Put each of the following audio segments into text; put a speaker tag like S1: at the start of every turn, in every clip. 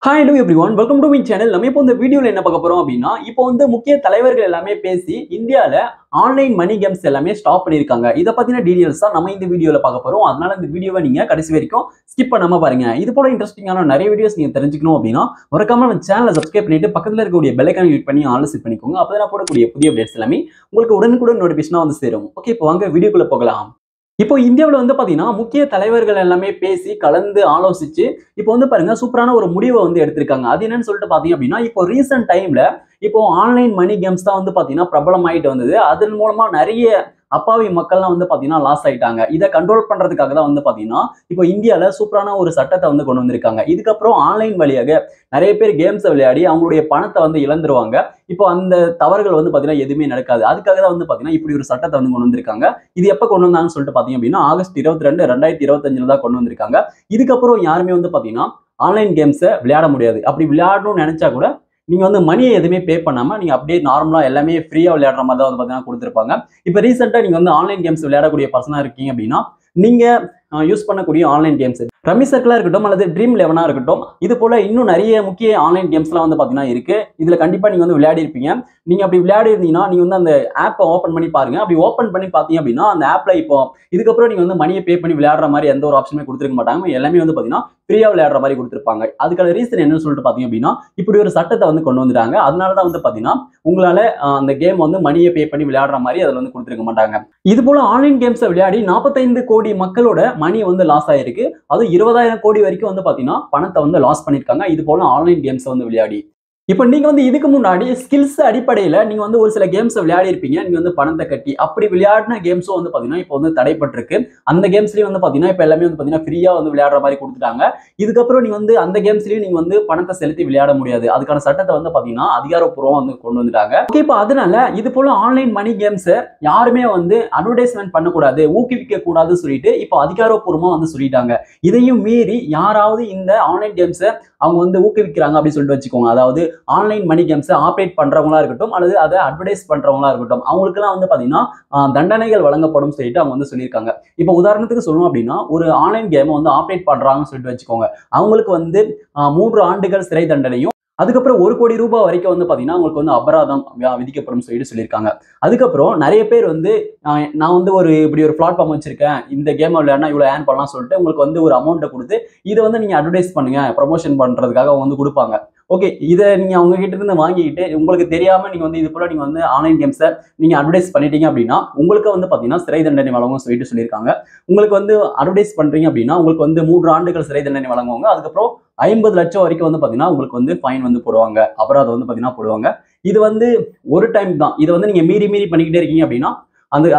S1: Hi, hello everyone. Welcome to my channel. நம்ம இப்போ இந்த வீடியோல என்ன பார்க்க போறோம் அப்படின்னா, இப்போ வந்து முக்கிய தலைவர்கள் எல்லாமே பேசி இந்தியால ஆன்லைன் மணி கேம்ஸ் எல்லாமே ஸ்டாப் பண்ணிருக்காங்க. இத பத்தின டீடைல்ஸ் தான் நம்ம இந்த வீடியோல பார்க்க போறோம். அதனால இந்த வீடியோவை நீங்க கடைசி வரைக்கும் ஸ்கிப் பண்ணாம பாருங்க. இது போல இன்ட்ரஸ்டிங்கான நிறைய வீடியோஸ் நீங்க தெரிஞ்சுக்கணும் அப்படின்னா, மறக்காம நம்ம சேனலை சப்ஸ்கிரைப் பண்ணிட்டு பக்கத்துல இருக்கக்கூடிய பெல் ஐகானை கிளிக் பண்ணி ஆல் செட் பண்ணிக்கோங்க. அப்பதான் நான் போடக்கூடிய புதிய அப்டேட்ஸ் எல்லாமே உங்களுக்கு உடனுக்குடன் நோட்டிபிகேஷனா வந்து சேரும். ஓகே, இப்போ வாங்க வீடியோக்குள்ள போகலாம். இப்போ இந்தியாவில் வந்து பார்த்தீங்கன்னா முக்கிய தலைவர்கள் எல்லாமே பேசி கலந்து ஆலோசிச்சு இப்போ வந்து பாருங்க சூப்பரான ஒரு முடிவை வந்து எடுத்திருக்காங்க. அது என்னன்னு சொல்லிட்டு பார்த்தீங்க அப்படின்னா, இப்போ ரீசெண்ட் டைம்ல இப்போ ஆன்லைன் மணி கேம்ஸ் தான் வந்து பார்த்தீங்கன்னா பிரபலமாயிட்டு வந்தது. அதன் மூலமா நிறைய அப்பாவி மக்கள்லாம் வந்து பார்த்தீங்கன்னா லாஸ் ஆயிட்டாங்க. இதை கண்ட்ரோல் பண்றதுக்காக தான் வந்து பார்த்தீங்கன்னா இப்போ இந்தியாவில் சூப்பரான ஒரு சட்டத்தை வந்து கொண்டு வந்திருக்காங்க. இதுக்கப்புறம் ஆன்லைன் வழியாக நிறைய பேர் கேம்ஸை விளையாடி அவங்களுடைய பணத்தை வந்து இழந்துருவாங்க. இப்போ அந்த தவறுகள் வந்து பார்த்தீங்கன்னா எதுவுமே நடக்காது. அதுக்காக தான் வந்து பார்த்தீங்கன்னா இப்படி ஒரு சட்டத்தை வந்து கொண்டு வந்திருக்காங்க. இது எப்போ கொண்டு வந்தாங்கன்னு சொல்லிட்டு பார்த்தீங்க அப்படின்னா ஆகஸ்ட் 22, 2025 தான் கொண்டு வந்திருக்காங்க. இதுக்கப்புறம் யாருமே வந்து பார்த்தீங்கன்னா ஆன்லைன் கேம்ஸை விளையாட முடியாது. அப்படி விளையாடணும்னு நினைச்சா கூட நீங்க வந்து மணியை எதுவுமே பே பண்ணாம நீங்க அப்படியே நார்மலா எல்லாமே ஃப்ரீயா விளையாடுற மாதிரி தான் வந்து பார்த்தீங்கன்னா கொடுத்துருப்பாங்க. இப்போ ரீசெண்டா நீங்க வந்து ஆன்லைன் கேம்ஸ் விளையாடக்கூடிய பர்சனா இருக்கீங்க அப்படின்னா நீங்க யூஸ் பண்ணக்கூடிய ஆன்லைன் கேம்ஸ் ரம்மி சர்க்கிளா இருக்கட்டும் அல்லது ட்ரீம் 11 இருக்கட்டும், இது போல இன்னும் நிறைய முக்கிய ஆன்லைன் கேம்ஸ்லாம் வந்து பார்த்தீங்கன்னா இருக்கு. இதுல கண்டிப்பா நீங்க வந்து விளையாடி இருப்பீங்க. நீங்க அப்படி விளையாடி இருந்தீங்கன்னா நீங்க வந்து அந்த ஆப்பை ஓப்பன் பண்ணி பாருங்க. அப்படி ஓப்பன் பண்ணி பார்த்தீங்க அப்படின்னா அந்த ஆப்ல இப்போ இதுக்கப்புறம் நீங்க வந்து மணியை பே பண்ணி விளையாடுற மாதிரி எந்த ஒரு ஆப்ஷனுமே கொடுத்துருக்க மாட்டாங்க. எல்லாமே வந்து பார்த்தீங்கன்னா ஃப்ரீயா விளையாடுற மாதிரி கொடுத்துருப்பாங்க. அதுக்கான ரீசன் என்னன்னு சொல்லிட்டு பார்த்தீங்க அப்படின்னா இப்படி ஒரு சட்டத்தை வந்து கொண்டு வந்துட்டாங்க. அதனால தான் வந்து பார்த்தீங்கன்னா உங்களால அந்த கேம் வந்து மணியை பே பண்ணி விளையாடுற மாதிரி அதில் வந்து கொடுத்துருக்க மாட்டாங்க. இது போல ஆன்லைன் கேம்ஸை விளையாடி 45 கோடி மக்களோட மணி வந்து லாஸ் ஆயிருக்கு. அது 20,000 கோடி வரைக்கும் வந்து பாத்தீங்கன்னா பணத்தை வந்து லாஸ் பண்ணிருக்காங்க. இது போல ஆன்லைன் கேம்ஸ் வந்து விளையாடி. இப்போ நீங்க வந்து இதுக்கு முன்னாடி ஸ்கில்ஸ் அடிப்படையில நீங்க வந்து ஒரு சில கேம்ஸ் விளையாடி இருப்பீங்க. நீங்க வந்து பணத்தை கட்டி அப்படி விளையாடின கேம்ஸும் வந்து பாத்தீங்கன்னா இப்போ வந்து தடைப்பட்டிருக்கு. அந்த கேம்ஸ்லயும் வந்து பாத்தீங்கன்னா இப்போ எல்லாமே வந்து பாத்தீங்கன்னா ஃப்ரீயா வந்து விளையாடுற மாதிரி கொடுத்துட்டாங்க. இதுக்கப்புறம் நீங்க வந்து அந்த கேம்ஸ்லயும் நீங்க வந்து பணத்தை செலுத்தி விளையாட முடியாது. அதுக்கான சட்டத்தை வந்து பாத்தீங்கன்னா அதிகாரப்பூர்வமா வந்து கொண்டு வந்துட்டாங்க. ஓகே, இப்போ அதனால இது போல ஆன்லைன் மணி கேம்ஸ் யாருமே வந்து அட்வர்டைஸ்மெண்ட் பண்ணக்கூடாது, ஊக்குவிக்க கூடாதுன்னு சொல்லிட்டு இப்போ அதிகாரப்பூர்வமா வந்து சொல்லிட்டாங்க. இதையும் மீறி யாராவது இந்த ஆன்லைன் கேம்ஸ் அவங்க வந்து ஊக்குவிக்கிறாங்க அப்படின்னு சொல்லிட்டு வச்சுக்கோங்க. அதாவது ஆன்லைன் மணி கேம்ஸை ஆப்ரேட் பண்றவங்களா இருக்கட்டும் அல்லது அதை அட்வர்டைஸ் பண்றவங்களா இருக்கட்டும், அவங்களுக்குலாம் வந்து பாத்தீங்கன்னா தண்டனைகள் வழங்கப்படும் சொல்லிட்டு அவங்க வந்து சொல்லியிருக்காங்க. இப்போ உதாரணத்துக்கு சொல்லணும் அப்படின்னா ஒரு ஆன்லைன் கேமை வந்து ஆப்ரேட் பண்றாங்கன்னு சொல்லிட்டு வச்சுக்கோங்க. அவங்களுக்கு வந்து 3 ஆண்டுகள் சிறை தண்டனையும் அதுக்கப்புறம் 1 கோடி ரூபாய் வரைக்கும் வந்து பாத்தீங்கன்னா உங்களுக்கு வந்து அபராதம் விதிக்கப்படும் சொல்லிட்டு சொல்லியிருக்காங்க. அதுக்கப்புறம் நிறைய பேர் வந்து நான் வந்து இப்படி ஒரு பிளாட்ஃபார்ம் வச்சிருக்கேன், இந்த கேம் விளையாடினா இவ்வளவு ஏர்ன் பண்ணலாம் சொல்லிட்டு உங்களுக்கு வந்து ஒரு அமௌண்ட்டை கொடுத்து இதை வந்து நீங்க அட்வர்டைஸ் பண்ணுங்க, ப்ரொமோஷன் பண்றதுக்காக அவங்க வந்து கொடுப்பாங்க. ஓகே, இதை நீங்க அவங்க கிட்ட இருந்து வாங்கிட்டு உங்களுக்கு தெரியாம நீங்க வந்து இது போல நீங்க வந்து ஆன்லைன் கேம்ஸை நீங்க அட்வர்டைஸ் பண்ணிட்டீங்க அப்படின்னா உங்களுக்கு வந்து பாத்தீங்கன்னா சிறை தண்டனை வழங்கும் சொல்லிட்டு சொல்லியிருக்காங்க. உங்களுக்கு வந்து அட்வர்டைஸ் பண்றீங்க அப்படின்னா உங்களுக்கு வந்து 3 ஆண்டுகள் சிறை தண்டனை வழங்குவாங்க. அதுக்கப்புறம் 50 லட்சம் வரைக்கும் வந்து பாத்தீங்கன்னா உங்களுக்கு வந்து ஃபைன் வந்து போடுவாங்க, அபராதம் வந்து பாத்தீங்கன்னா போடுவாங்க. இது வந்து ஒரு டைம் தான். இதை வந்து நீங்க மீறி பண்ணிக்கிட்டே இருக்கீங்க அப்படின்னா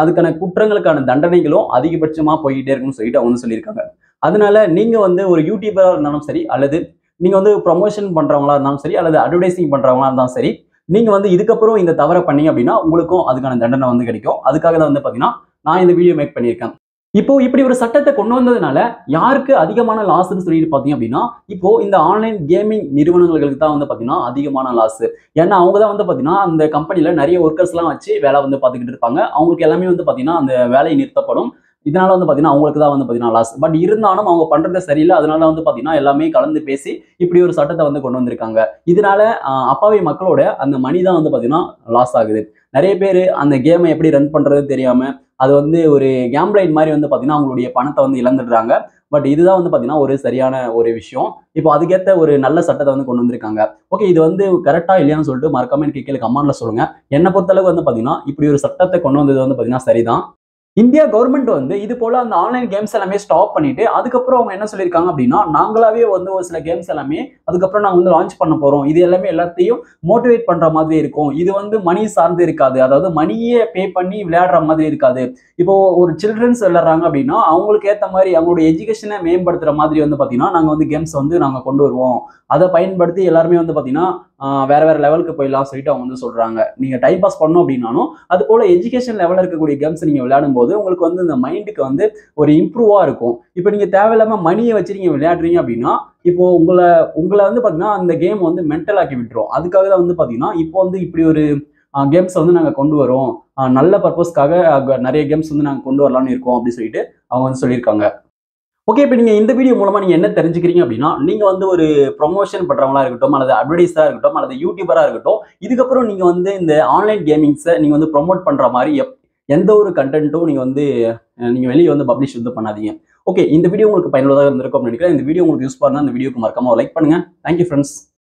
S1: அதுக்கான குற்றங்களுக்கான தண்டனைகளும் அதிகபட்சமா போய்கிட்டே இருக்குன்னு சொல்லிட்டு அவங்க வந்து சொல்லியிருக்காங்க. அதனால நீங்க வந்து ஒரு யூடியூபரா இருந்தாலும் சரி அல்லது நீங்க வந்து ப்ரொமோஷன் பண்றவங்களா இருந்தாலும் சரி அல்லது அட்வர்டைசிங் பண்றவங்களா இருந்தாலும் சரி, நீங்க வந்து இதுக்கப்புறம் இந்த தவறை பண்ணீங்க அப்படின்னா உங்களுக்கும் அதுக்கான தண்டனை வந்து கிடைக்கும். அதுக்காக தான் வந்து பாத்தீங்கன்னா நான் இந்த வீடியோ மேக் பண்ணியிருக்கேன். இப்போ இப்படி ஒரு சட்டத்தை கொண்டு வந்ததுனால யாருக்கு அதிகமான லாஸ்ன்னு சொல்லிட்டு பாத்தீங்க அப்படின்னா இப்போ இந்த ஆன்லைன் கேமிங் நிறுவனங்களுக்கு தான் வந்து பாத்தீங்கன்னா அதிகமான லாஸ். ஏன்னா அவங்க தான் வந்து பாத்தீங்கன்னா அந்த கம்பெனில நிறைய ஒர்க்கர்ஸ் எல்லாம் வச்சு வேலை வந்து பாத்துக்கிட்டு இருப்பாங்க. அவங்களுக்கு எல்லாமே வந்து பாத்தீங்கன்னா அந்த வேலை நிறுத்தப்படும். இதனால வந்து பாத்தீங்கன்னா அவங்களுக்கு தான் வந்து பாத்தீங்கன்னா லாஸ். பட் இருந்தாலும் அவங்க பண்றது சரியில்லை. அதனால வந்து பாத்தீங்கன்னா எல்லாமே கலந்து பேசி இப்படி ஒரு சட்டத்தை வந்து கொண்டு வந்திருக்காங்க. இதனால அப்பாவி மக்களோட அந்த மணி தான் வந்து பாத்தீங்கன்னா லாஸ் ஆகுது. நிறைய பேர் அந்த கேமை எப்படி ரன் பண்றது தெரியாம அது வந்து ஒரு கேம்ப்ளைன் மாதிரி வந்து பாத்தீங்கன்னா அவங்களுடைய பணத்தை வந்து இழந்துடுறாங்க. பட் இதுதான் வந்து பாத்தீங்கன்னா ஒரு சரியான ஒரு விஷயம். இப்போ அதுக்கேற்ற ஒரு நல்ல சட்டத்தை வந்து கொண்டு வந்திருக்காங்க. ஓகே, இது வந்து கரெக்டா இல்லையான்னு சொல்லிட்டு மறக்காம எனக்கு கீழே கமெண்ட்ல சொல்லுங்க. என்னை பொறுத்தளவுக்கு வந்து பாத்தீங்கன்னா இப்படி ஒரு சட்டத்தை கொண்டு வந்தது வந்து பாத்தீங்கன்னா சரிதான். இந்தியா கவர்மெண்ட் வந்து இது போல அந்த ஆன்லைன் கேம்ஸ் எல்லாமே ஸ்டாப் பண்ணிட்டு அதுக்கப்புறம் அவங்க என்ன சொல்லியிருக்காங்க அப்படின்னா நாங்களாவே வந்து ஒரு சில கேம்ஸ் எல்லாமே அதுக்கப்புறம் நாங்க வந்து லான்ச் பண்ண போறோம். இது எல்லாமே எல்லாத்தையும் மோட்டிவேட் பண்ற மாதிரி இருக்கும். இது வந்து மணி சார்ந்து இருக்காது, அதாவது மணியே பே பண்ணி விளையாடுற மாதிரி இருக்காது. இப்போ ஒரு சில்ட்ரன்ஸ் விளையாடுறாங்க அப்படின்னா அவங்களுக்கு ஏற்ற மாதிரி அவங்களுடைய எஜுகேஷனை மேம்படுத்துற மாதிரி வந்து பாத்தீங்கன்னா நாங்க வந்து கேம்ஸ் வந்து நாங்க கொண்டு வருவோம். அதை பயன்படுத்தி எல்லாருமே வந்து பாத்தீங்கன்னா வேற வேற லெவலுக்கு போயிடலாம் சொல்லிட்டு அவங்க வந்து சொல்றாங்க. நீங்க டைம் பாஸ் பண்ணணும் அப்படின்னாலும் அது போல எஜுகேஷன் லெவலில் இருக்கக்கூடிய கேம்ஸ் நீங்க விளையாடும் போது உங்களுக்கு வந்து இந்த மைண்டுக்கு வந்து ஒரு இம்ப்ரூவா இருக்கும். இப்போ நீங்க தேவையில்லாம மணியை வச்சு நீங்க விளையாடுறீங்க அப்படின்னா இப்போ உங்களை வந்து பாத்தீங்கன்னா அந்த கேம் வந்து மென்டல் ஆக்கி விட்டுரும். அதுக்காக தான் வந்து பாத்தீங்கன்னா இப்போ வந்து இப்படி ஒரு கேம்ஸ் வந்து நாங்க கொண்டு வரோம், நல்ல பர்பஸ்க்காக நிறைய கேம்ஸ் வந்து நாங்க கொண்டு வரலாம்னு இருக்கோம் அப்படின்னு சொல்லிட்டு அவங்க வந்து சொல்லியிருக்காங்க. ஓகே, இப்போ நீங்க இந்த வீடியோ மூலமா நீங்க என்ன தெரிஞ்சுக்கிறீங்க அப்படின்னா, நீங்க வந்து ஒரு ப்ரமோஷன் பண்றவங்களா இருக்கட்டும், அல்லது அட்வர்டைஸரா இருக்கட்டும், அல்லது யூடியூபரா இருக்கட்டும், இதுக்கப்புறம் நீங்க வந்து இந்த ஆன்லைன் கேமிங்ஸ நீங்க வந்து ப்ரமோட் பண்ற மாரி எந்த ஒரு கன்டென்ட்டும் நீங்க வந்து நீங்க வெளிய வந்து பப்ளிஷ் வந்து பண்ணாதீங்க. ஓகே, இந்த வீடியோ உங்களுக்கு பயனுள்ளதா இருந்திருக்கும் அப்படின்னு நினைக்கிறேன். இந்த வீடியோ உங்களுக்கு யூஸ்ஃபுல்லா இருந்தா இந்த வீடியோக்கு மறக்காம லைக் பண்ணுங்க. Thank you friends.